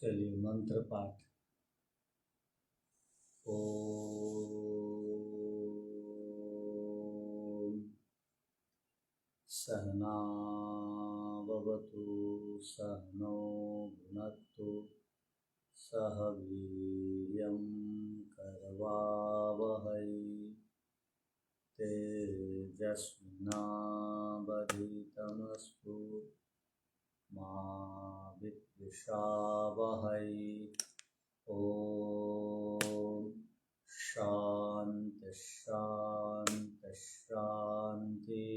चलिए मंत्र पाठ। ओम सहना भवतु सहनौ भुनक्तु सह वीर्यं करवावहै तेजस्विनावधीतमस्तु मा विद्विषावहै। ओम शांति शांति शांति।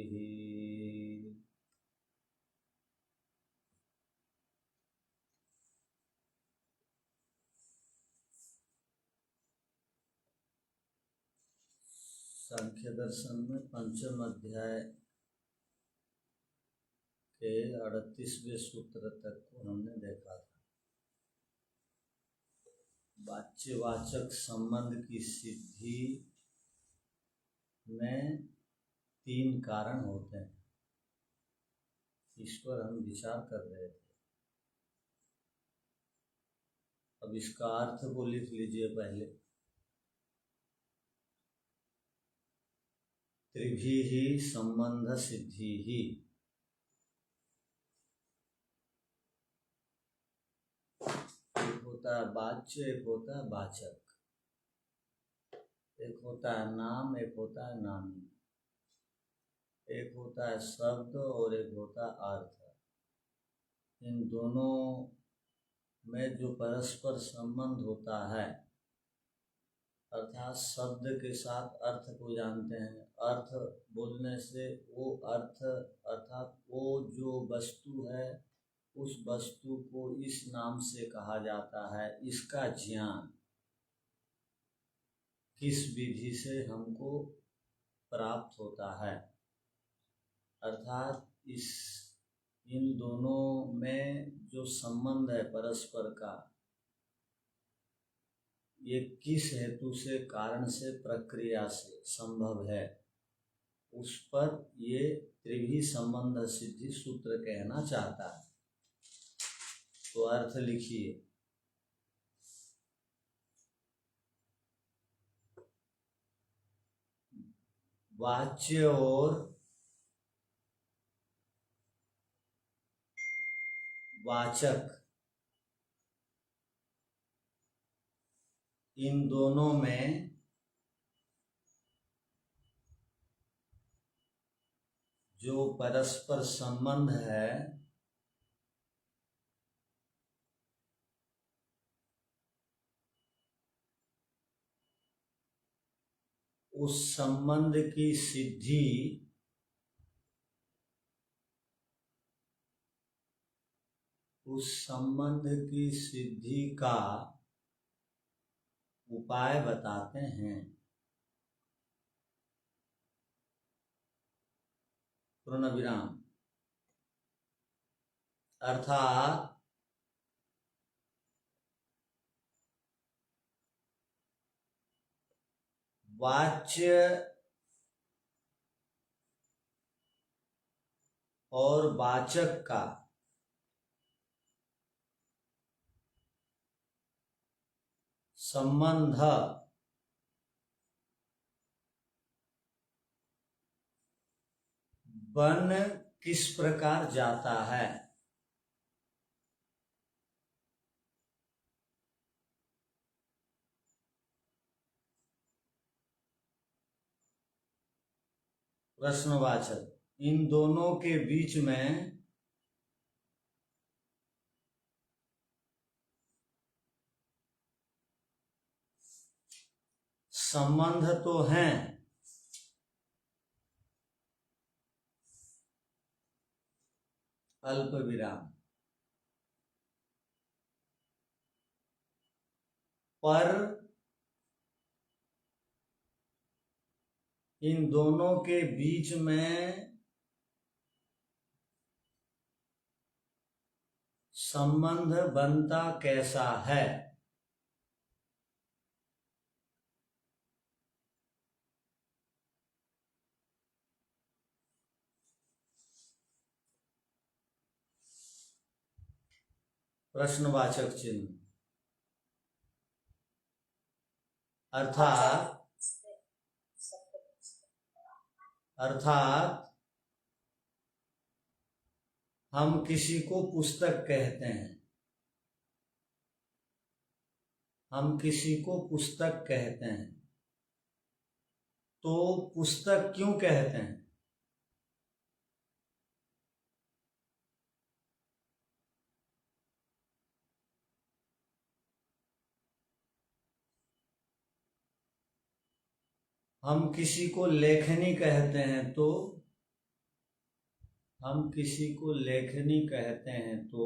सांख्य दर्शन में पंचम अध्याय के 38वें सूत्र तक को हमने देखा था। वाच्यवाचक संबंध की सिद्धि में 3 कारण होते हैं, इस पर हम विचार कर रहे थे। अब इसका अर्थ को लिख लीजिए। पहले त्रिभिः संबंध सिद्धिः, एक होता है वाच्य, एक होता है वाचक, एक होता है नाम, एक होता है नामी, एक होता है शब्द और एक होता है अर्थ। इन दोनों में जो परस्पर संबंध होता है, अर्थात शब्द के साथ अर्थ को जानते हैं। अर्थ बोलने से वो अर्थ अर्थात वो जो वस्तु है उस वस्तु को इस नाम से कहा जाता है। इसका ज्ञान किस विधि से हमको प्राप्त होता है, अर्थात इन दोनों में जो संबंध है परस्पर का, ये किस हेतु से, कारण से, प्रक्रिया से संभव है, उस पर ये त्रिभिः संबंध सिद्धि सूत्र कहना चाहता है। तो अर्थ लिखिए। वाच्य और वाचक, इन दोनों में जो परस्पर संबंध है उस संबंध की सिद्धि का उपाय बताते हैं। पूर्ण विराम। अर्थात वाच्य और वाचक का संबंध बन किस प्रकार जाता है। प्रश्नवाचक। इन दोनों के बीच में संबंध तो हैं, अल्प विराम, पर इन दोनों के बीच में संबंध बनता कैसा है। प्रश्नवाचक चिन्ह। अर्थात हम किसी को पुस्तक कहते हैं, हम किसी को पुस्तक कहते हैं, तो पुस्तक क्यों कहते हैं? हम किसी को लेखनी कहते हैं, तो हम किसी को लेखनी कहते हैं तो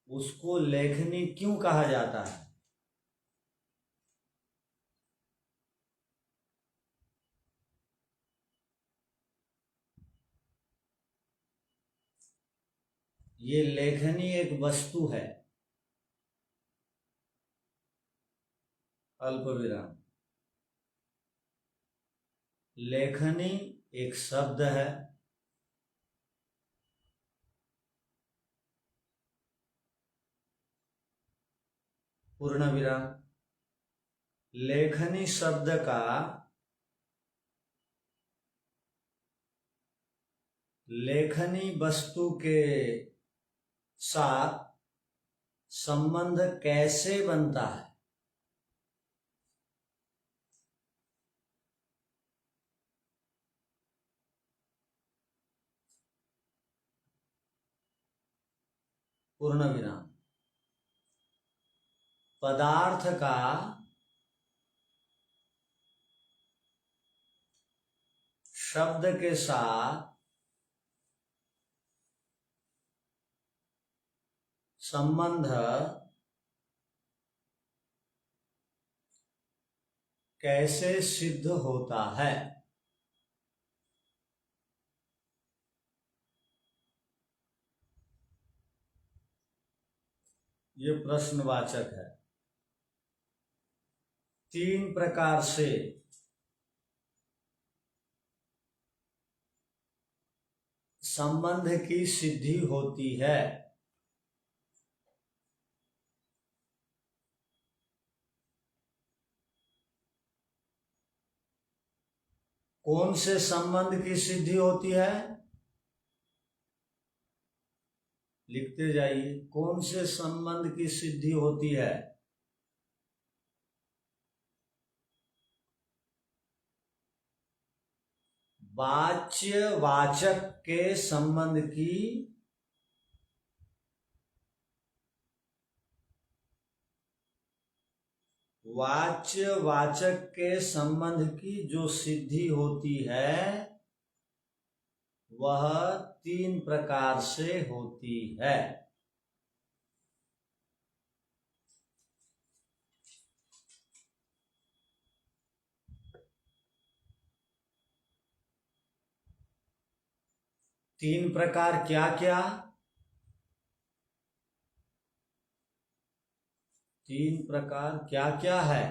उसको लेखनी क्यों कहा जाता है? ये लेखनी एक वस्तु है। अल्प विराम। लेखनी एक शब्द है। पूर्ण विराम। लेखनी शब्द का लेखनी वस्तु के साथ संबंध कैसे बनता है? पूर्ण विराम। पदार्थ का शब्द के साथ संबंध कैसे सिद्ध होता है? ये प्रश्नवाचक है। 3 प्रकार से संबंध की सिद्धि होती है। कौन से संबंध की सिद्धि होती है? लिखते जाइए। कौन से संबंध की सिद्धि होती है? वाच्य वाचक के संबंध की वाच्य वाचक के संबंध की जो सिद्धि होती है वह 3 प्रकार से होती है। तीन प्रकार क्या क्या? 3 प्रकार क्या क्या है?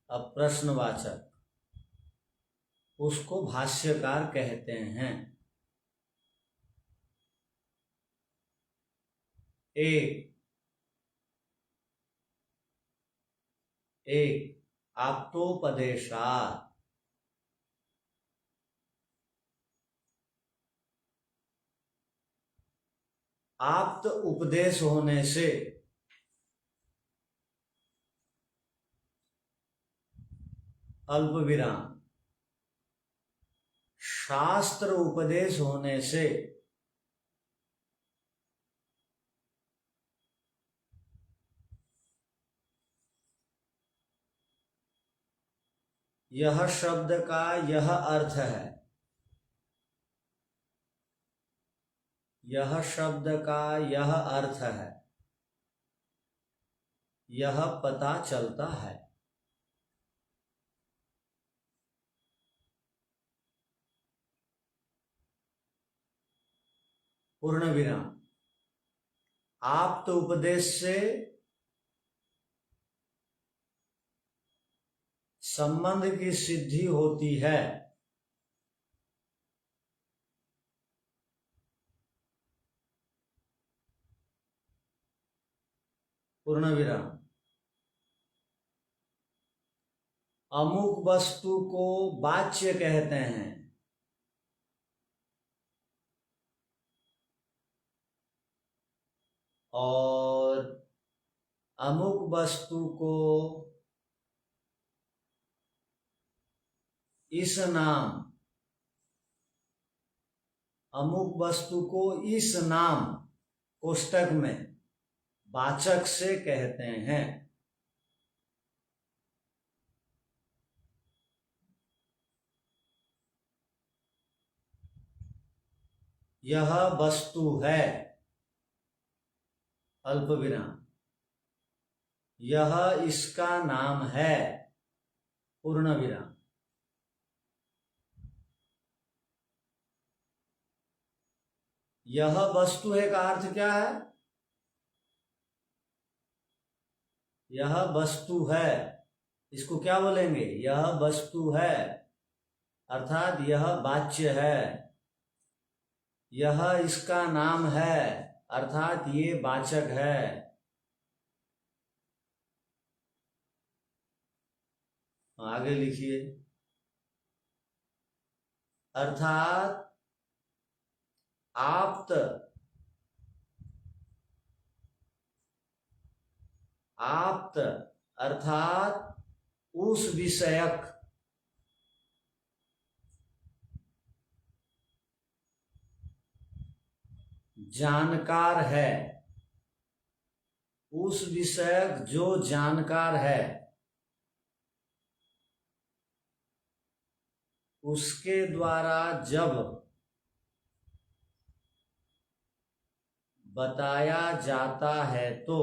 अब प्रश्नवाचक, उसको भाष्यकार कहते हैं। 1 आप्तोपदेशात्। आप्त उपदेश होने से। अल्प विराम। शास्त्र उपदेश होने से। यह शब्द का यह अर्थ है। यह शब्द का यह अर्थ है, यह पता चलता है। पूर्ण विराम। आप्त उपदेश से संबंध की सिद्धि होती है। पूर्ण विराम। अमुक वस्तु को वाच्य कहते हैं। और अमुक वस्तु को इस नाम, अमुक वस्तु को इस नाम कोष्टक में वाचक से कहते हैं। यह वस्तु है, अल्प विराम। यह इसका नाम है, पूर्ण विराम। यह वस्तु है का अर्थ क्या है? यह वस्तु है, इसको क्या बोलेंगे? यह वस्तु है, अर्थात यह वाच्य है। यह इसका नाम है, अर्थात ये वाचक है। आगे लिखिए। अर्थात आप्त, आप्त अर्थात उस विषयक, जानकार है। उस विषयक जो जानकार है, उसके द्वारा जब बताया जाता है तो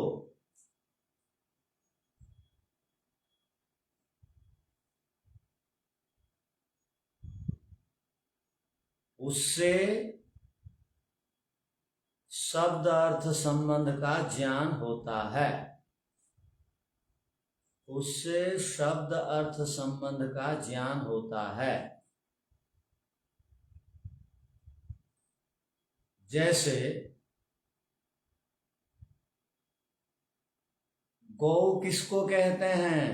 उससे शब्द अर्थ संबंध का ज्ञान होता है। उससे शब्द अर्थ संबंध का ज्ञान होता है। जैसे गौ किसको कहते हैं?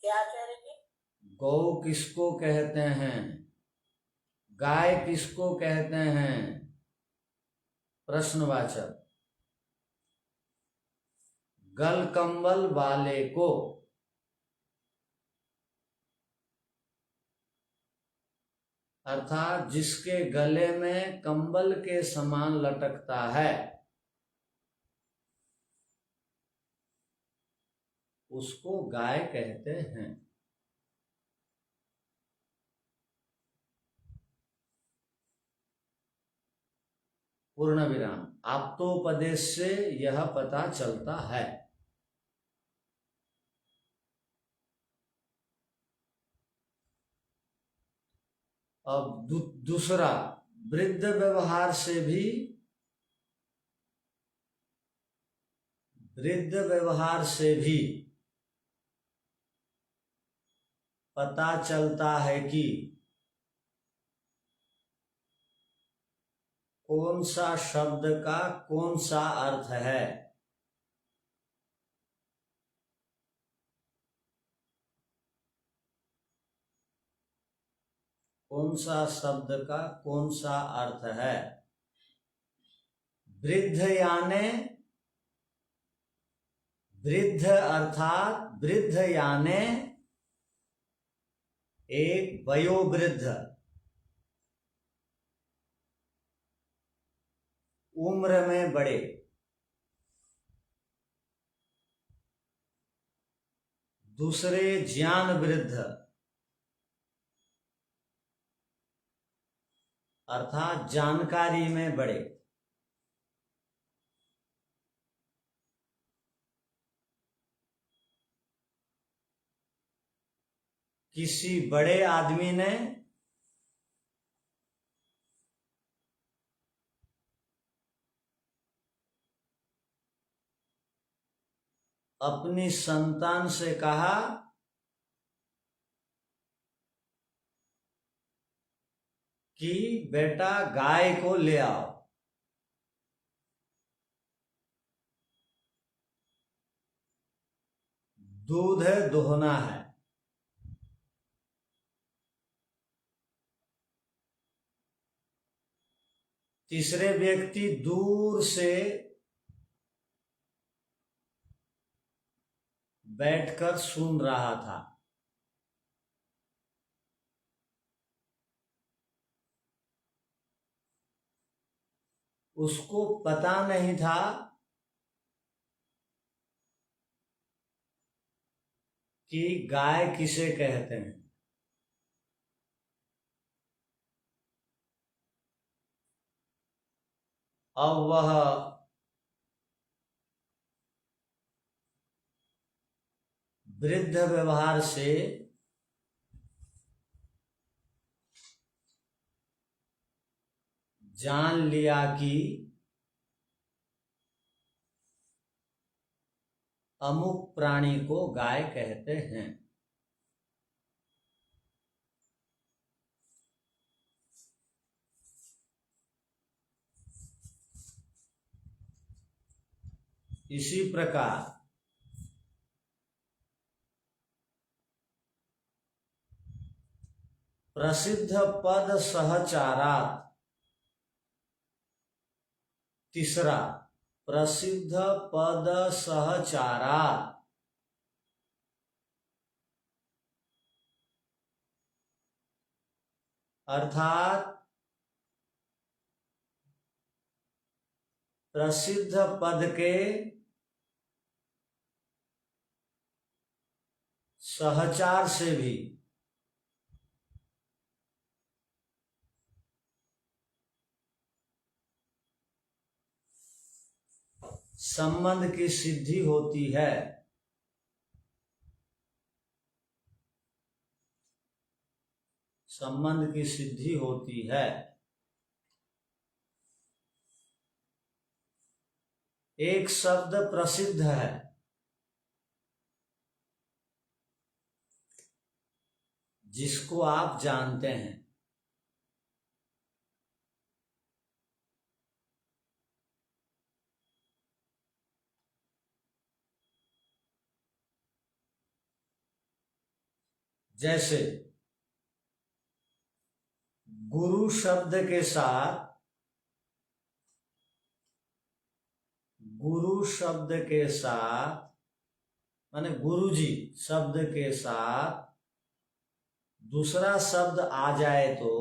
क्या कह रहे हैं? गौ किसको कहते हैं? गाय किसको कहते हैं? प्रश्नवाचक। गल कंबल वाले को, अर्थात जिसके गले में कंबल के समान लटकता है, उसको गाय कहते हैं। पूर्ण विराम। आप्तोपदेश से यह पता चलता है। अब दूसरा, वृद्ध व्यवहार से भी, वृद्ध व्यवहार से भी पता चलता है कि कौन सा शब्द का कौन सा अर्थ है। कौन सा शब्द का कौन सा अर्थ है। वृद्ध याने, वृद्ध अर्थात वृद्ध याने एक वयोवृद्ध, उम्र में बड़े। दूसरे ज्ञान वृद्ध, अर्थात जानकारी में बड़े। किसी बड़े आदमी ने अपनी संतान से कहा कि बेटा गाय को ले आओ। दूध दुहना है। तीसरे व्यक्ति दूर से बैठकर सुन रहा था। उसको पता नहीं था कि गाय किसे कहते हैं। अब वह वृद्ध व्यवहार से जान लिया कि अमुक प्राणी को गाय कहते हैं। इसी प्रकार प्रसिद्ध पद सहचारा। तीसरा, प्रसिद्ध पद सहचारा अर्थात प्रसिद्ध पद के सहचार से भी संबंध की सिद्धि होती है। संबंध की सिद्धि होती है। एक शब्द प्रसिद्ध है, जिसको आप जानते हैं। जैसे गुरु शब्द के साथ, गुरु शब्द के साथ माने गुरुजी शब्द के साथ दूसरा शब्द आ जाए तो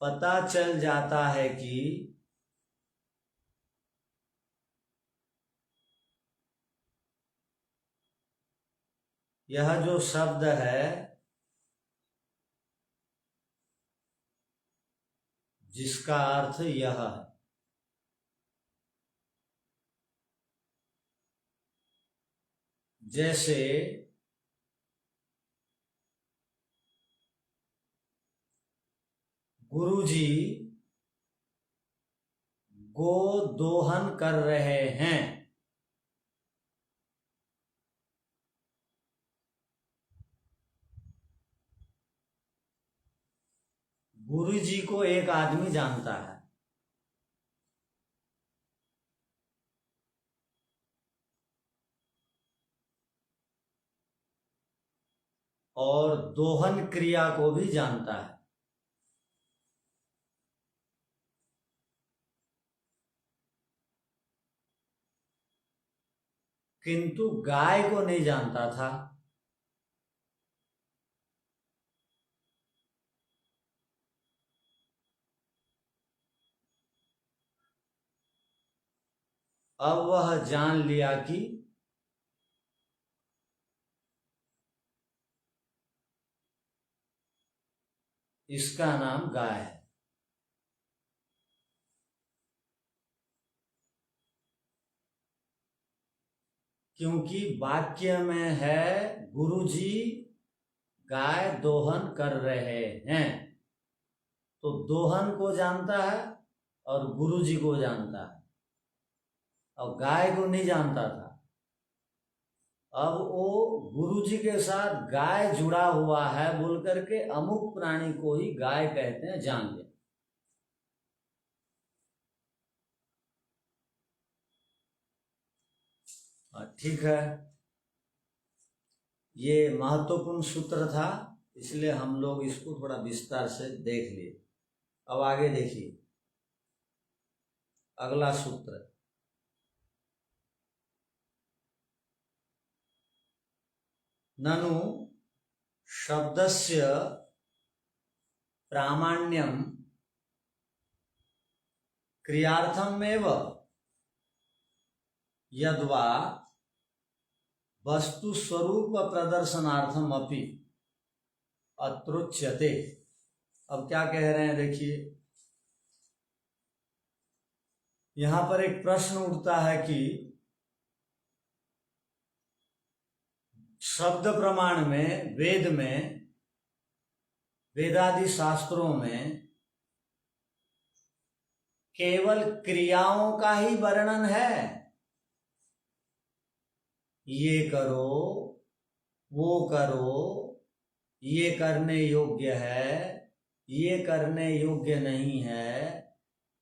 पता चल जाता है कि यह जो शब्द है जिसका अर्थ यह है। जैसे गुरुजी गो दोहन कर रहे हैं। गुरुजी को एक आदमी जानता है, और दोहन क्रिया को भी जानता है। किंतु गाय को नहीं जानता था। अब वह जान लिया कि इसका नाम गाय है। क्योंकि वाक्य में है गुरुजी गाय दोहन कर रहे हैं। तो दोहन को जानता है और गुरुजी को जानता है, और गाय को नहीं जानता था। अब वो गुरुजी के साथ गाय जुड़ा हुआ है बोल करके अमुक प्राणी को ही गाय कहते हैं, जान ले। ठीक है, ये महत्वपूर्ण सूत्र था, इसलिए हम लोग इसको थोड़ा विस्तार से देख लिए। अब आगे देखिए अगला सूत्र। ननु शब्दस्य प्रामाण्यम क्रियार्थमेव यद्वा वस्तु स्वरूप प्रदर्शनार्थम अपि अत्रोच्यते। अब क्या कह रहे हैं देखिए, यहां पर एक प्रश्न उठता है कि शब्द प्रमाण में, वेद में, वेदादि शास्त्रों में केवल क्रियाओं का ही वर्णन है, ये करो, वो करो, ये करने योग्य है, ये करने योग्य नहीं है,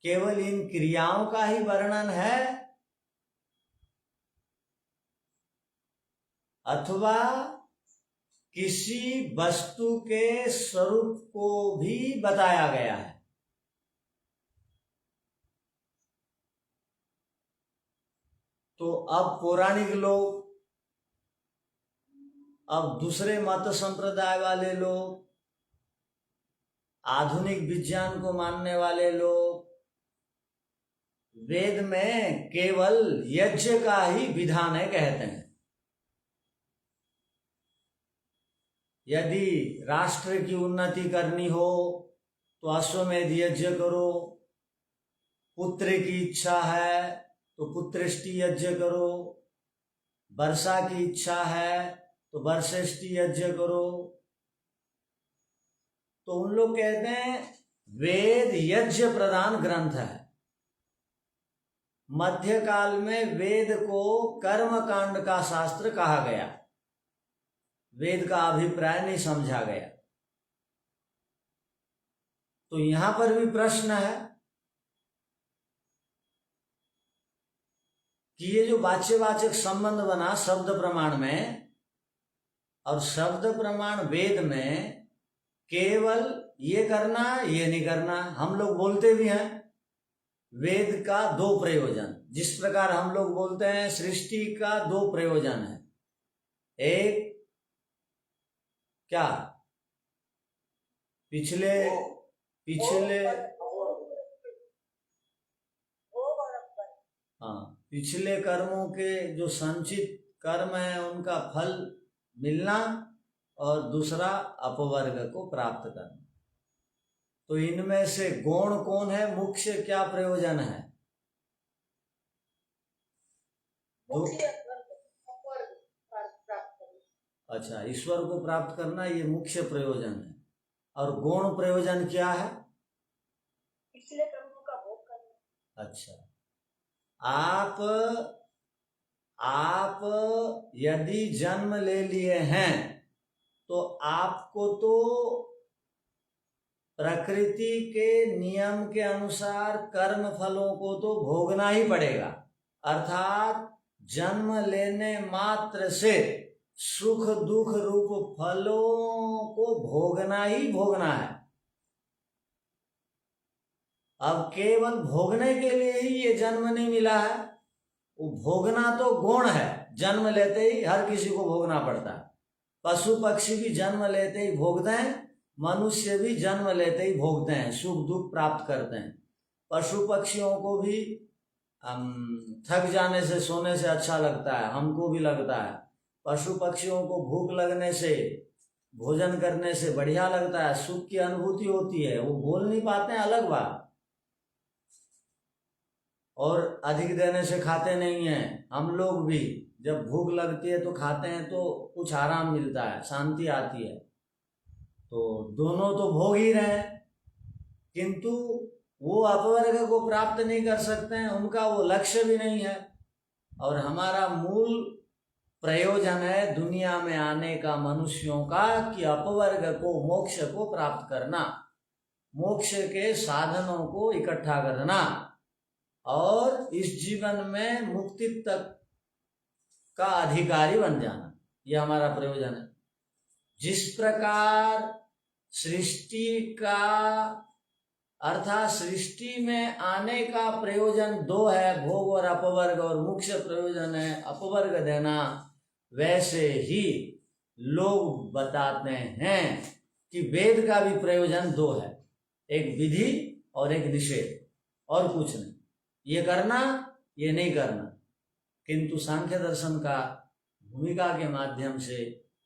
केवल इन क्रियाओं का ही वर्णन है, अथवा किसी वस्तु के स्वरूप को भी बताया गया है। तो अब पौराणिक लोग, अब दूसरे मत संप्रदाय वाले लोग, आधुनिक विज्ञान को मानने वाले लोग वेद में केवल यज्ञ का ही विधान है कहते हैं। यदि राष्ट्र की उन्नति करनी हो तो अश्वमेध यज्ञ करो, पुत्र की इच्छा है तो पुत्रेष्टि यज्ञ करो, वर्षा की इच्छा है तो वर्षेष्टि यज्ञ करो। तो उन लोग कहते हैं वेद यज्ञ प्रधान ग्रंथ है। मध्यकाल में वेद को कर्म कांड का शास्त्र कहा गया, वेद का अभिप्राय नहीं समझा गया। तो यहां पर भी प्रश्न है कि ये जो वाच्यवाचक संबंध बना शब्द प्रमाण में, और शब्द प्रमाण वेद में केवल ये करना ये नहीं करना। हम लोग बोलते भी हैं वेद का दो प्रयोजन, जिस प्रकार हम लोग बोलते हैं सृष्टि का दो प्रयोजन है। एक क्या, पिछले पिछले कर्मों के जो संचित कर्म है उनका फल मिलना, और दूसरा अपवर्ग को प्राप्त करना। तो इनमें से गौण कौन है, मुख्य क्या प्रयोजन है? अच्छा, ईश्वर को प्राप्त करना ये मुख्य प्रयोजन है। और गौण प्रयोजन क्या है? पिछले कर्मों का भोग करना। अच्छा, आप यदि जन्म ले लिए हैं तो आपको तो प्रकृति के नियम के अनुसार कर्म फलों को तो भोगना ही पड़ेगा। अर्थात जन्म लेने मात्र से सुख दुख रूप फलों को भोगना ही भोगना है। अब केवल भोगने के लिए ही ये जन्म नहीं मिला है, वो भोगना तो गुण है। जन्म लेते ही हर किसी को भोगना पड़ता है। पशु पक्षी भी जन्म लेते ही भोगते हैं, मनुष्य भी जन्म लेते ही भोगते हैं, सुख दुख प्राप्त करते हैं। पशु पक्षियों को भी थक जाने से, सोने से अच्छा लगता है, हमको भी लगता है। पशु पक्षियों को भूख लगने से, भोजन करने से बढ़िया लगता है, सुख की अनुभूति होती है। वो बोल नहीं पाते हैं, अलग बात, और अधिक देने से खाते नहीं हैं। हम लोग भी जब भूख लगती है तो खाते हैं, तो कुछ आराम मिलता है, शांति आती है। तो दोनों तो भोग ही रहे हैं, किंतु वो अपवर्ग को प्राप्त नहीं कर सकते हैं, उनका वो लक्ष्य भी नहीं है। और हमारा मूल प्रयोजन है दुनिया में आने का मनुष्यों का कि अपवर्ग को, मोक्ष को प्राप्त करना, मोक्ष के साधनों को इकट्ठा करना और इस जीवन में मुक्ति तक का अधिकारी बन जाना, यह हमारा प्रयोजन है। जिस प्रकार सृष्टि का अर्थात सृष्टि में आने का प्रयोजन दो है, भोग और अपवर्ग, और मुख्य प्रयोजन है अपवर्ग देना, वैसे ही लोग बताते हैं कि वेद का भी प्रयोजन दो है, एक विधि और एक निषेध, और कुछ नहीं, ये करना ये नहीं करना। किंतु सांख्य दर्शन का भूमिका के माध्यम से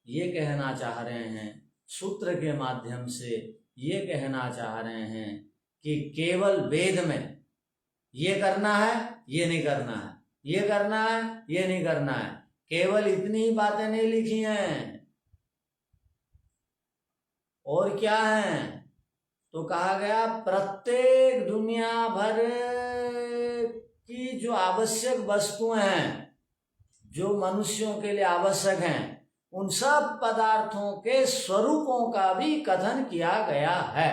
ये कहना चाह रहे हैं, सूत्र के माध्यम से ये कहना चाह रहे हैं कि केवल वेद में ये करना है ये नहीं करना है, ये करना है ये नहीं करना है, केवल इतनी ही बातें नहीं लिखी हैं। और क्या है तो कहा गया प्रत्येक दुनिया भर की जो आवश्यक वस्तुएं हैं, जो मनुष्यों के लिए आवश्यक हैं, उन सब पदार्थों के स्वरूपों का भी कथन किया गया है।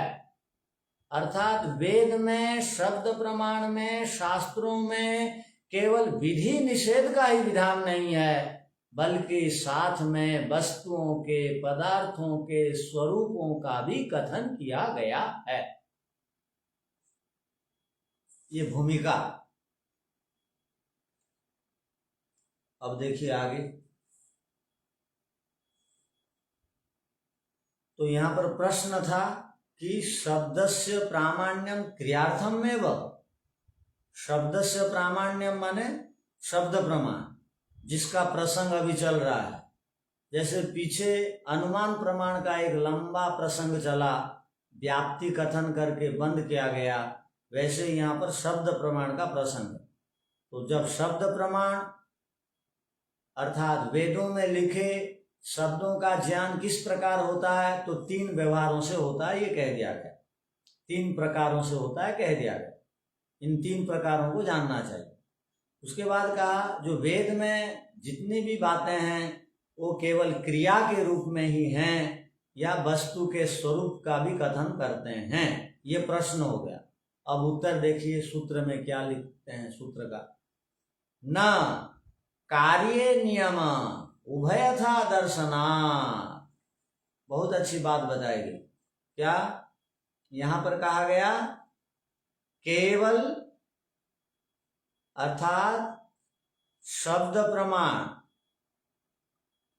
अर्थात वेद में, शब्द प्रमाण में, शास्त्रों में केवल विधि निषेध का ही विधान नहीं है, बल्कि साथ में वस्तुओं के, पदार्थों के स्वरूपों का भी कथन किया गया है। ये भूमिका। अब देखिए आगे, तो यहां पर प्रश्न था कि शब्दस्य प्रामाण्यम क्रियार्थम में व, शब्दस्य प्रामाण्यम माने शब्द प्रमाण, जिसका प्रसंग अभी चल रहा है। जैसे पीछे अनुमान प्रमाण का एक लंबा प्रसंग चला, व्याप्ति कथन करके बंद किया गया, वैसे यहाँ पर शब्द प्रमाण का प्रसंग। तो जब शब्द प्रमाण अर्थात वेदों में लिखे शब्दों का ज्ञान किस प्रकार होता है, तो 3 व्यवहारों से होता है, ये कह दिया गया। 3 प्रकारों से होता है, कह दिया गया। इन 3 प्रकारों को जानना चाहिए। उसके बाद कहा जो वेद में जितनी भी बातें हैं वो केवल क्रिया के रूप में ही हैं या वस्तु के स्वरूप का भी कथन करते हैं, ये प्रश्न हो गया। अब उत्तर देखिए सूत्र में क्या लिखते हैं। सूत्र का न कार्ये नियम उभयथा दर्शनात्, बहुत अच्छी बात बताई गई। क्या यहां पर कहा गया केवल अर्थात शब्द प्रमाण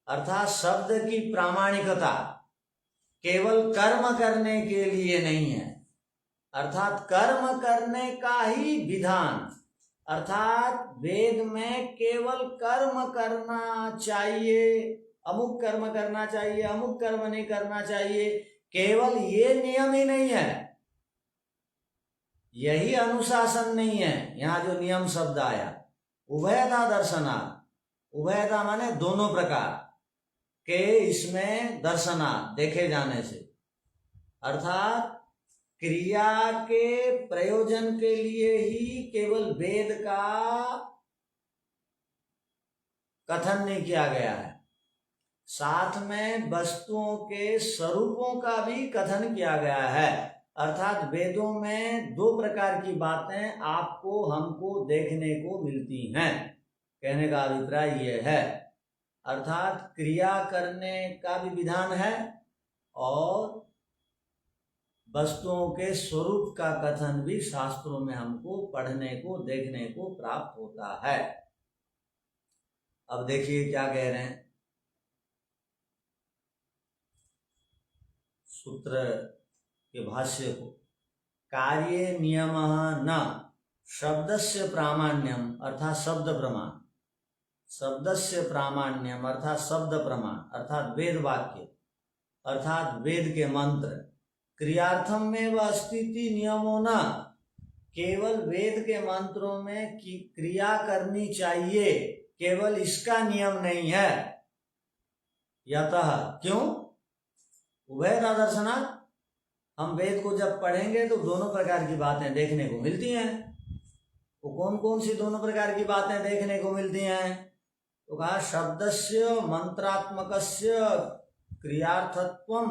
अर्थात शब्द की प्रामाणिकता केवल कर्म करने के लिए नहीं है, अर्थात कर्म करने का ही विधान, अर्थात वेद में केवल कर्म करना चाहिए, अमुक कर्म करना चाहिए, अमुक कर्म नहीं करना चाहिए, केवल ये नियम ही नहीं है, यही अनुशासन नहीं है। यहाँ जो नियम शब्द आया उभयता दर्शनात्, उभयता माने दोनों प्रकार के इसमें दर्शनात् देखे जाने से, अर्थात क्रिया के प्रयोजन के लिए ही केवल वेद का कथन नहीं किया गया है, साथ में वस्तुओं के स्वरूपों का भी कथन किया गया है। अर्थात वेदों में 2 प्रकार की बातें आपको हमको देखने को मिलती हैं, कहने का अभिप्राय यह है। अर्थात क्रिया करने का भी विधान है और वस्तुओं के स्वरूप का कथन भी शास्त्रों में हमको पढ़ने को, देखने को प्राप्त होता है। अब देखिए क्या कह रहे हैं सूत्र के भाष्य को। कार्ये नियमः न शब्दस्य प्रामाण्यम अर्थात शब्द प्रमाण, शब्दस्य प्रामाण्यम अर्थात शब्द प्रमाण अर्थात वेद वाक्य अर्थात वेद के मंत्र, क्रियार्थम में व स्थिति नियमों न, केवल वेद के मंत्रों में की क्रिया करनी चाहिए, केवल इसका नियम नहीं है। यतः क्यों उभयता दर्शनात्, हम वेद को जब पढ़ेंगे तो दोनों प्रकार की बातें देखने को मिलती हैं। वो कौन कौन सी दोनों प्रकार की बातें देखने को मिलती हैं? तो कहा शब्दस्य मंत्रात्मकस्य क्रियार्थत्वम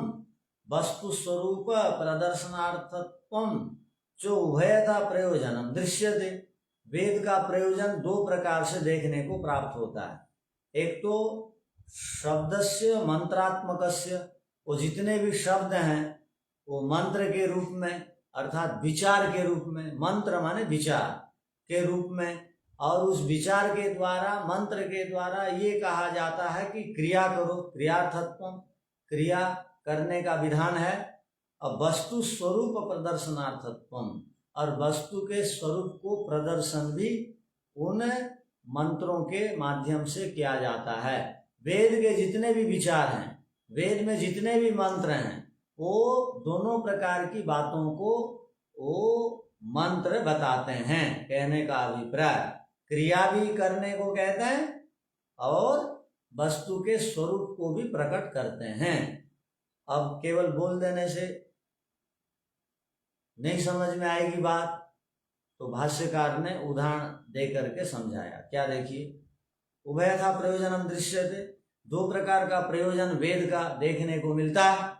वस्तु स्वरूप प्रदर्शनार्थत्वम जो उभयता प्रयोजनम दृश्यते। वेद का प्रयोजन दो प्रकार से देखने को प्राप्त होता है। एक तो शब्दस्य मंत्रात्मकस्य, वो जितने भी शब्द हैं वो मंत्र के रूप में अर्थात विचार के रूप में, मंत्र माने विचार के रूप में, और उस विचार के द्वारा मंत्र के द्वारा ये कहा जाता है कि क्रिया करो, क्रियार्थत्व, क्रिया करने का विधान है। अब वस्तु स्वरूप प्रदर्शनार्थत्व, और वस्तु के स्वरूप को प्रदर्शन भी उन मंत्रों के माध्यम से किया जाता है। वेद के जितने भी विचार हैं, वेद में जितने भी मंत्र हैं, वो दोनों प्रकार की बातों को वो मंत्र बताते हैं। कहने का अभिप्राय क्रिया भी करने को कहते हैं और वस्तु के स्वरूप को भी प्रकट करते हैं। अब केवल बोल देने से नहीं समझ में आएगी बात, तो भाष्यकार ने उदाहरण दे करके समझाया। क्या देखिए, उभयथा प्रयोजनम दृश्यते, दो प्रकार का प्रयोजन वेद का देखने को मिलता है।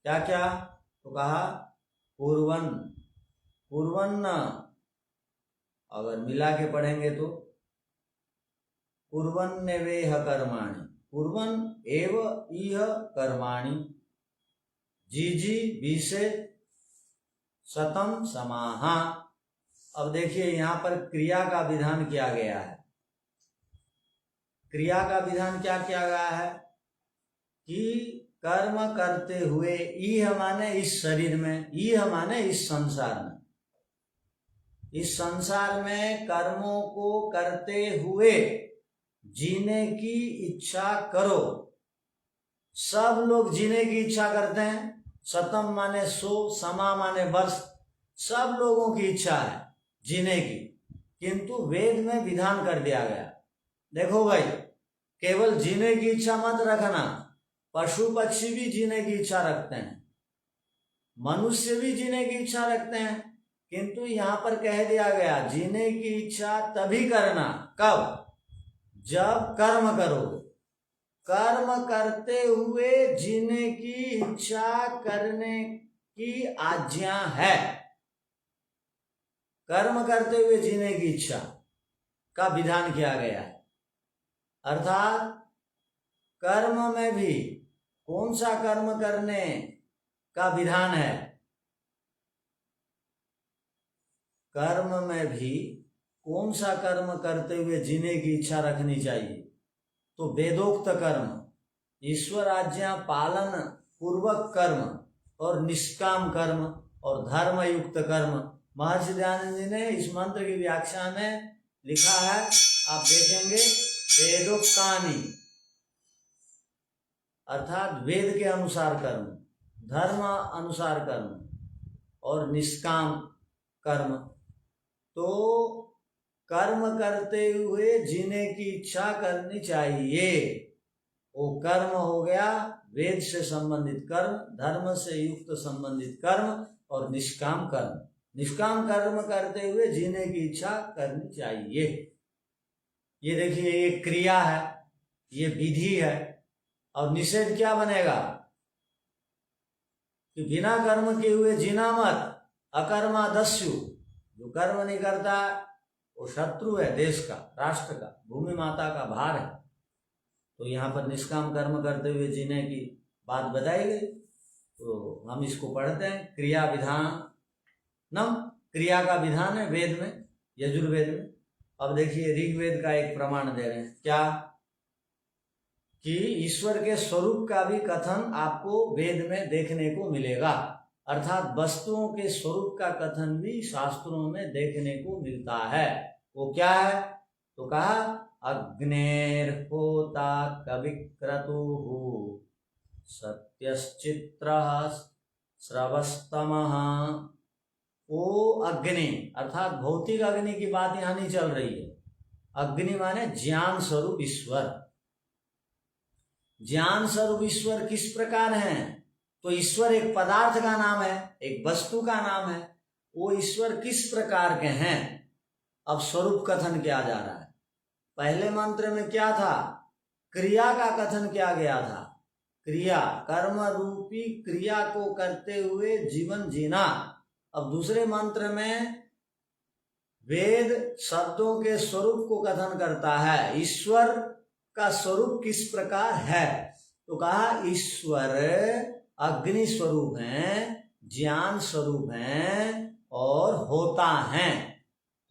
क्या क्या? तो कहा पूर्वन, पूर्वन अगर मिला के पढ़ेंगे तो पूर्वन्नेवेह कर्माणि, पूर्वन एव इह कर्माणि जीजी विषे शतम समाहा। अब देखिए यहाँ पर क्रिया का विधान किया गया है। क्रिया का विधान क्या किया गया है कि कर्म करते हुए, इह माने इस शरीर में, इह माने इस संसार में, इस संसार में कर्मों को करते हुए जीने की इच्छा करो। सब लोग जीने की इच्छा करते हैं। शतम माने 100, समा माने वर्ष, सब लोगों की इच्छा है जीने की, किंतु वेद में विधान कर दिया गया। देखो भाई, केवल जीने की इच्छा मत रखना, पशु पक्षी भी जीने की इच्छा रखते हैं, मनुष्य भी जीने की इच्छा रखते हैं, किंतु यहाँ पर कह दिया गया जीने की इच्छा तभी करना, कब? जब कर्म करोगे। कर्म करते हुए जीने की इच्छा करने की आज्ञा है। कर्म करते हुए जीने की इच्छा का विधान किया गया है। अर्थात कर्म में भी कौन सा कर्म करने का विधान है? कर्म में भी कौन सा कर्म करते हुए जीने की इच्छा रखनी चाहिए? तो वेदोक्त कर्म, ईश्वर आज्ञा पालन पूर्वक कर्म, और निष्काम कर्म और धर्म युक्त कर्म। महर्षि दयानंद जी ने इस मंत्र की व्याख्या में लिखा है, आप देखेंगे, वेदोक्तानि अर्थात वेद के अनुसार कर्म, धर्म अनुसार कर्म और निष्काम कर्म। तो कर्म करते हुए जीने की इच्छा करनी चाहिए। वो कर्म हो गया वेद से संबंधित कर्म, धर्म से युक्त संबंधित कर्म और निष्काम कर्म। निष्काम कर्म करते हुए जीने की इच्छा करनी चाहिए। ये देखिए, ये क्रिया है, ये विधि है। और निषेध क्या बनेगा कि बिना कर्म किए हुए जीना मत। अकर्मा दस्यु, जो कर्म नहीं करता वो शत्रु है देश का, राष्ट्र का, भूमि माता का भार है। तो यहाँ पर निष्काम कर्म करते हुए जीने की बात बताई गई। तो हम इसको पढ़ते हैं, क्रिया विधान नम, क्रिया का विधान है वेद में, यजुर्वेद में। अब देखिए ऋग्वेद का एक प्रमाण दे रहे हैं, क्या कि ईश्वर के स्वरूप का भी कथन आपको वेद में देखने को मिलेगा। अर्थात वस्तुओं के स्वरूप का कथन भी शास्त्रों में देखने को मिलता है। वो क्या है? तो कहा अग्नेर्होता कविक्रतुः सत्यश्चित्रः श्रवस्तमः। वो अग्नि अर्थात भौतिक अग्नि की बात यहाँ नहीं चल रही है। अग्नि माने ज्ञान स्वरूप ईश्वर। ज्ञान स्वरूप ईश्वर किस प्रकार हैं? तो ईश्वर एक पदार्थ का नाम है, एक वस्तु का नाम है। वो ईश्वर किस प्रकार के हैं, अब स्वरूप कथन किया जा रहा है। पहले मंत्र में क्या था, क्रिया का कथन किया गया था। क्रिया, कर्म रूपी क्रिया को करते हुए जीवन जीना। अब दूसरे मंत्र में वेद शब्दों के स्वरूप को कथन करता है, ईश्वर का स्वरूप किस प्रकार है। तो कहा ईश्वर अग्नि स्वरूप हैं, ज्ञान स्वरूप हैं और होता हैं।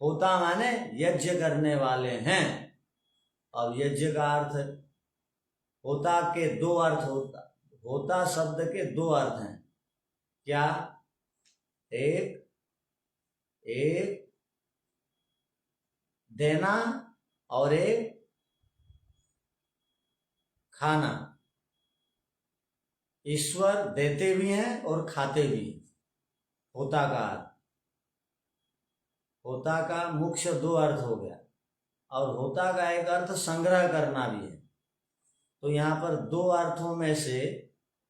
होता माने यज्ञ करने वाले हैं। अब यज्ञ का अर्थ, होता के दो अर्थ होता शब्द के दो अर्थ हैं। क्या, एक देना और एक खाना। ईश्वर देते भी हैं और खाते भी हैं। होता का अर्थ, होता का मुख्य दो अर्थ हो गया, और होता का एक अर्थ संग्रह करना भी है। तो यहाँ पर दो अर्थों में से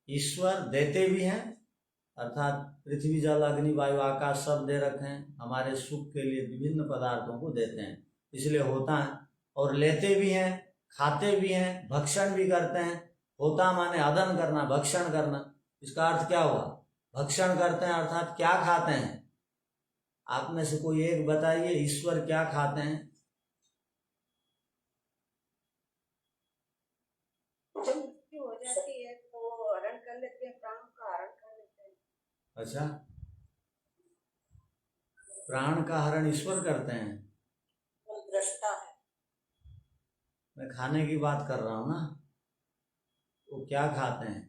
ईश्वर देते भी हैं, अर्थात पृथ्वी जल अग्नि वायु आकाश सब दे रखे हैं, हमारे सुख के लिए विभिन्न पदार्थों को देते हैं, इसलिए होता है। और लेते भी हैं, खाते भी हैं, भक्षण भी करते हैं। होता माने अदन करना, भक्षण करना। इसका अर्थ क्या हुआ, भक्षण करते हैं अर्थात क्या खाते हैं। आप में से कोई एक बताइए, ईश्वर क्या खाते हैं। जब मृत्यु हो जाती है तो हरण कर लेते हैं, प्राण का हरण कर लेते हैं। अच्छा, प्राण का हरण ईश्वर करते हैं। वो दृष्टा है। मैं खाने की बात कर रहा हूँ ना, वो क्या खाते हैं।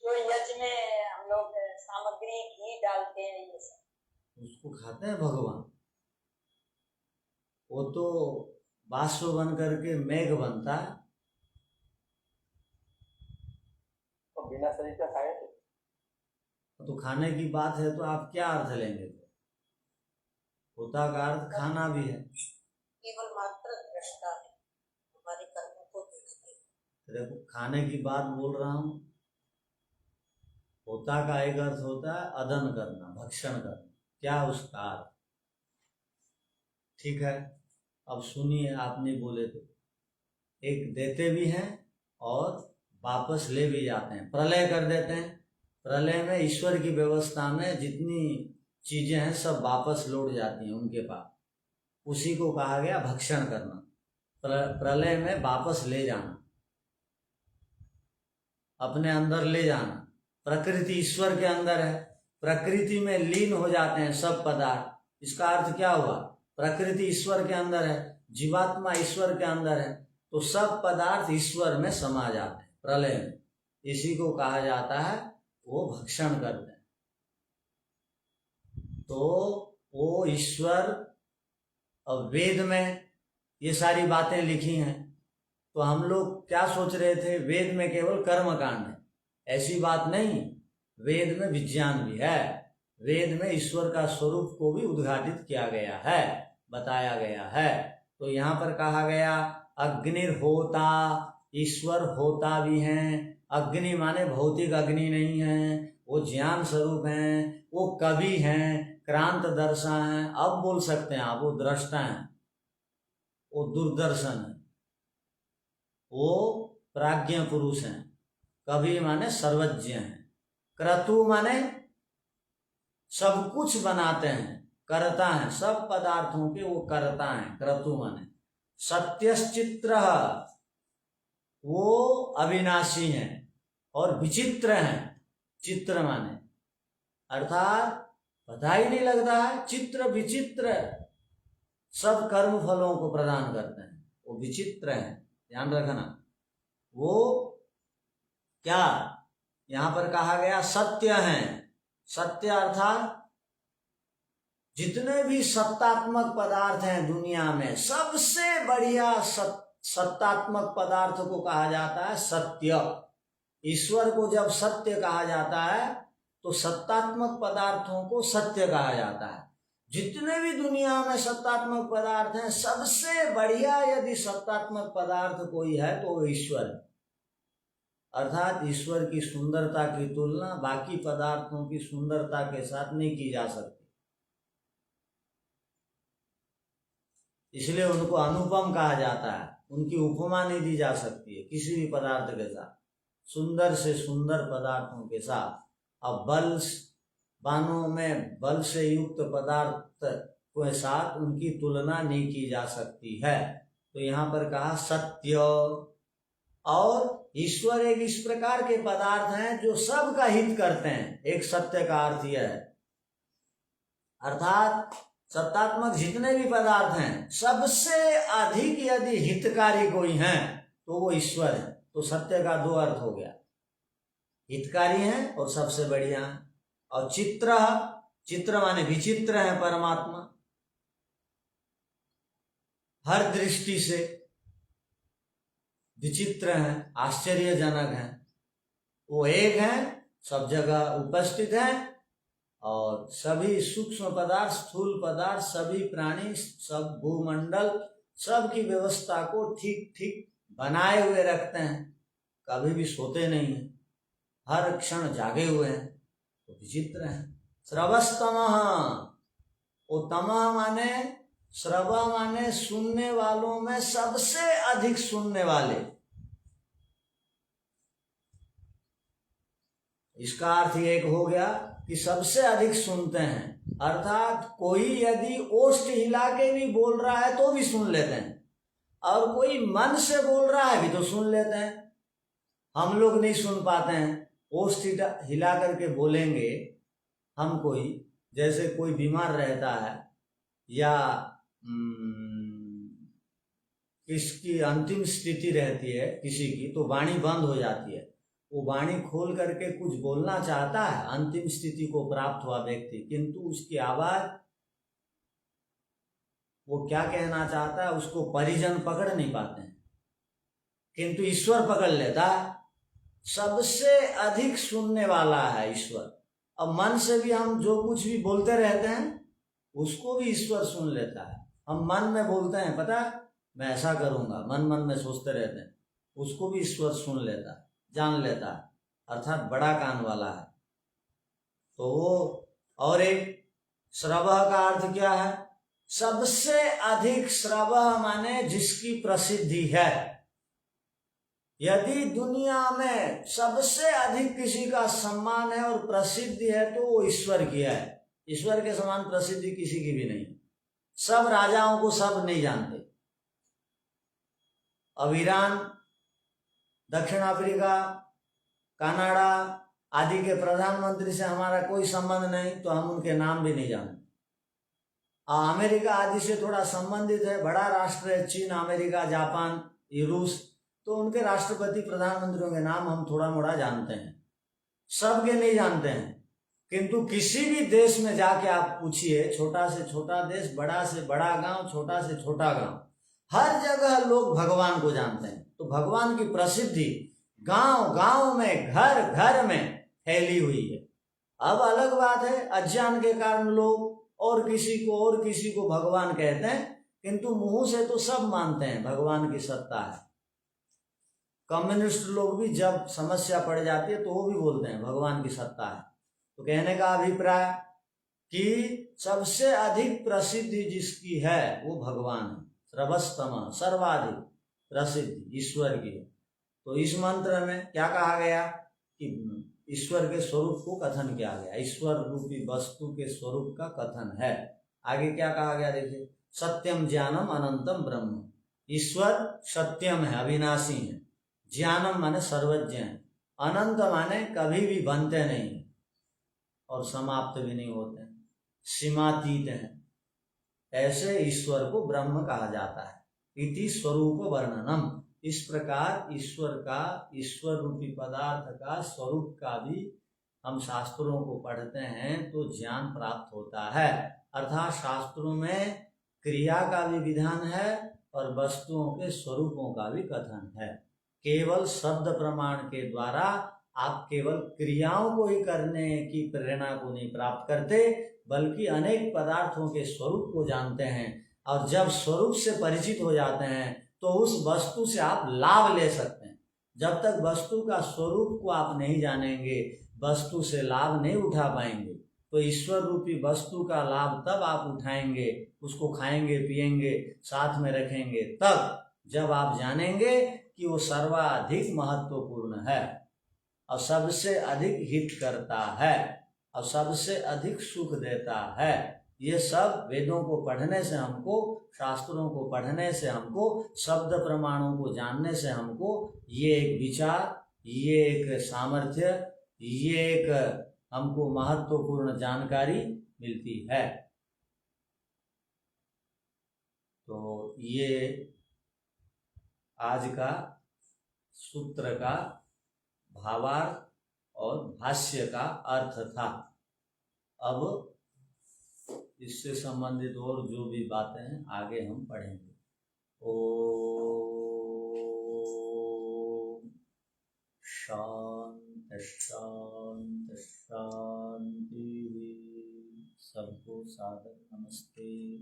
जो यज्ञ में हम लोग सामग्री घी डालते हैं, ये सब उसको खाते हैं भगवान। वो तो बाष्प बन करके मेघ बनता है, तो बिना शरीर का खाए तो खाने की बात है तो आप क्या अर्थ लेंगे। होता का अर्थ खाना भी है। केवल मात्र दृष्टा है, हमारे कर्मों को देखते हैं। देखो खाने की बात बोल रहा हूँ। होता का एक अर्थ होता है अदन करना, भक्षण करना। क्या उसका अर्थ, ठीक है। अब सुनिए, आपने बोले तो एक देते भी हैं और वापस ले भी जाते हैं, प्रलय कर देते हैं। प्रलय में ईश्वर की व्यवस्था में जितनी चीजें हैं सब वापस लौट जाती हैं उनके पास, उसी को कहा गया भक्षण करना। प्रलय में वापस ले जाना, अपने अंदर ले जाना। प्रकृति ईश्वर के अंदर है, प्रकृति में लीन हो जाते हैं सब पदार्थ। इसका अर्थ क्या हुआ, प्रकृति ईश्वर के अंदर है, जीवात्मा ईश्वर के अंदर है, तो सब पदार्थ ईश्वर में समा जाते हैं प्रलय में। इसी को कहा जाता है वो भक्षण करते हैं। तो वो ईश्वर, और वेद में ये सारी बातें लिखी हैं। तो हम लोग क्या सोच रहे थे, वेद में केवल कर्म कांड है, ऐसी बात नहीं। वेद में विज्ञान भी है, वेद में ईश्वर का स्वरूप को भी उद्घाटित किया गया है, बताया गया है। तो यहाँ पर कहा गया अग्निर्होता, ईश्वर होता भी हैं। अग्नि माने भौतिक अग्नि नहीं है, वो ज्ञान स्वरूप हैं, वो कवि हैं, क्रांत दर्शा हैं। अब बोल सकते हैं आप, वो दृष्टा हैं, वो दूरदर्शन है, वो प्राज्ञ पुरुष हैं। कवि माने सर्वज्ञ हैं, क्रतु माने सब कुछ बनाते हैं, करता है, सब पदार्थों के वो करता है, क्रतु माने। सत्यश्चित्र, वो अविनाशी हैं और विचित्र हैं। चित्र माने अर्थात पता ही नहीं लगता है, चित्र विचित्र सब कर्म फलों को प्रदान करते हैं, वो विचित्र हैं, ध्यान रखना। वो क्या यहां पर कहा गया सत्य हैं। सत्य अर्थात जितने भी सत्तात्मक पदार्थ हैं दुनिया में, सबसे बढ़िया सत्तात्मक पदार्थ को कहा जाता है सत्य। ईश्वर को जब सत्य कहा जाता है तो सत्तात्मक पदार्थों को सत्य कहा जाता है। जितने भी दुनिया में सत्तात्मक पदार्थ हैं, सबसे बढ़िया यदि सत्तात्मक पदार्थ कोई है तो वो ईश्वर है। अर्थात ईश्वर की सुंदरता की तुलना बाकी पदार्थों की सुंदरता के साथ नहीं की जा सकती, इसलिए उनको अनुपम कहा जाता है। उनकी उपमा नहीं दी जा सकती है किसी भी पदार्थ के साथ, सुंदर से सुंदर पदार्थों के साथ। अब बाणों में बल से युक्त पदार्थ के साथ उनकी तुलना नहीं की जा सकती है। तो यहाँ पर कहा सत्य, और ईश्वर एक इस प्रकार के पदार्थ हैं जो सबका हित करते हैं। एक सत्य का अर्थ यह है, अर्थात सत्तात्मक जितने भी पदार्थ हैं सबसे अधिक यदि हितकारी कोई हैं तो वो ईश्वर है। तो सत्य का दो अर्थ हो गया, हितकारी हैं और सबसे बढ़िया है। और चित्र माने विचित्र है परमात्मा, हर दृष्टि से विचित्र हैं, आश्चर्यजनक हैं। वो एक हैं, सब जगह उपस्थित हैं, और सभी सूक्ष्म पदार्थ, स्थूल पदार्थ, सभी प्राणी, सब भूमंडल, सब की व्यवस्था को ठीक ठीक बनाए हुए रखते हैं। कभी भी सोते नहीं हैं, हर क्षण जागे हुए हैं, तो विचित्र हैं। श्रवस्तमः, वो तमः माने श्रव माने सुनने वालों में सबसे अधिक सुनने वाले। इसका अर्थ एक हो गया कि सबसे अधिक सुनते हैं, अर्थात कोई यदि ओष्ठ हिला के भी बोल रहा है तो भी सुन लेते हैं, और कोई मन से बोल रहा है भी तो सुन लेते हैं। हम लोग नहीं सुन पाते हैं, ओष्ठ हिला करके बोलेंगे हम, कोई जैसे कोई बीमार रहता है या किसकी अंतिम स्थिति रहती है किसी की, तो वाणी बंद हो जाती है। वो वाणी खोल करके कुछ बोलना चाहता है, अंतिम स्थिति को प्राप्त हुआ व्यक्ति, किंतु उसकी आवाज, वो क्या कहना चाहता है उसको परिजन पकड़ नहीं पाते हैं, किंतु ईश्वर पकड़ लेता है। सबसे अधिक सुनने वाला है ईश्वर। अब मन से भी हम जो कुछ भी बोलते रहते हैं उसको भी ईश्वर सुन लेता है। हम मन में बोलते हैं, पता है मैं ऐसा करूंगा, मन मन में सोचते रहते हैं, उसको भी ईश्वर सुन लेता है, जान लेता है, अर्थात बड़ा कान वाला है। तो वो, और एक श्रवः का अर्थ क्या है? सबसे अधिक श्रवः माने जिसकी प्रसिद्धि है। यदि दुनिया में सबसे अधिक किसी का सम्मान है और प्रसिद्धि है तो वो ईश्वर की है। ईश्वर के समान प्रसिद्धि किसी की भी नहीं। सब राजाओं को सब नहीं जानते। अब ईरान, दक्षिण अफ्रीका, कनाडा आदि के प्रधानमंत्री से हमारा कोई संबंध नहीं तो हम उनके नाम भी नहीं जानते। अमेरिका आदि से थोड़ा संबंधित है, बड़ा राष्ट्र है, चीन, अमेरिका, जापान, रूस, तो उनके राष्ट्रपति प्रधानमंत्रियों के नाम हम थोड़ा मोड़ा जानते हैं, सबके नहीं जानते हैं। किंतु किसी भी देश में जाके आप पूछिए, छोटा से छोटा देश, बड़ा से बड़ा गांव, छोटा से छोटा गांव, हर जगह लोग भगवान को जानते हैं। तो भगवान की प्रसिद्धि गांव गांव में, घर घर में फैली हुई है। अब अलग बात है अज्ञान के कारण लोग और किसी को भगवान कहते हैं, किंतु मुंह से तो सब मानते हैं भगवान की सत्ता है। कम्युनिस्ट लोग भी जब समस्या पड़ जाती है तो वो भी बोलते हैं भगवान की सत्ता है। तो कहने का अभिप्राय कि सबसे अधिक प्रसिद्धि जिसकी है वो भगवान है। सर्वस्तम, सर्वाधिक प्रसिद्धि ईश्वर की है। तो इस मंत्र में क्या कहा गया कि ईश्वर के स्वरूप को कथन किया गया, ईश्वर रूपी वस्तु के स्वरूप का कथन है। आगे क्या कहा गया देखिए, सत्यम ज्ञानम अनंतम ब्रह्म। ईश्वर सत्यम है, अविनाशी है। ज्ञानम माने सर्वज्ञ है, अनंत माने कभी भी बनते नहीं और समाप्त भी नहीं होते, सीमातीत है। ऐसे ईश्वर को ब्रह्म कहा जाता है। इति स्वरूप वर्णनम, इस प्रकार ईश्वर का, ईश्वर रूपी पदार्थ का स्वरूप का भी हम शास्त्रों को पढ़ते हैं तो ज्ञान प्राप्त होता है। अर्थात शास्त्रों में क्रिया का भी विधान है और वस्तुओं के स्वरूपों का भी कथन है। केवल शब्द प्रमाण के द्वारा आप केवल क्रियाओं को ही करने की प्रेरणा को नहीं प्राप्त करते, बल्कि अनेक पदार्थों के स्वरूप को जानते हैं। और जब स्वरूप से परिचित हो जाते हैं तो उस वस्तु से आप लाभ ले सकते हैं। जब तक वस्तु का स्वरूप को आप नहीं जानेंगे, वस्तु से लाभ नहीं उठा पाएंगे। तो ईश्वर रूपी वस्तु का लाभ तब आप उठाएंगे, उसको खाएंगे, पिएंगे, साथ में रखेंगे, तब जब आप जानेंगे कि वो सर्वाधिक महत्वपूर्ण है और सबसे अधिक हित करता है और सबसे अधिक सुख देता है। ये सब वेदों को पढ़ने से हमको, शास्त्रों को पढ़ने से हमको, शब्द प्रमाणों को जानने से हमको ये एक विचार, ये एक सामर्थ्य, ये एक हमको महत्वपूर्ण जानकारी मिलती है। तो ये आज का सूत्र का भावार्थ और भाष्य का अर्थ था। अब इससे संबंधित और जो भी बातें हैं आगे हम पढ़ेंगे। ओम शांति शांति शांति। सबको सादर नमस्ते।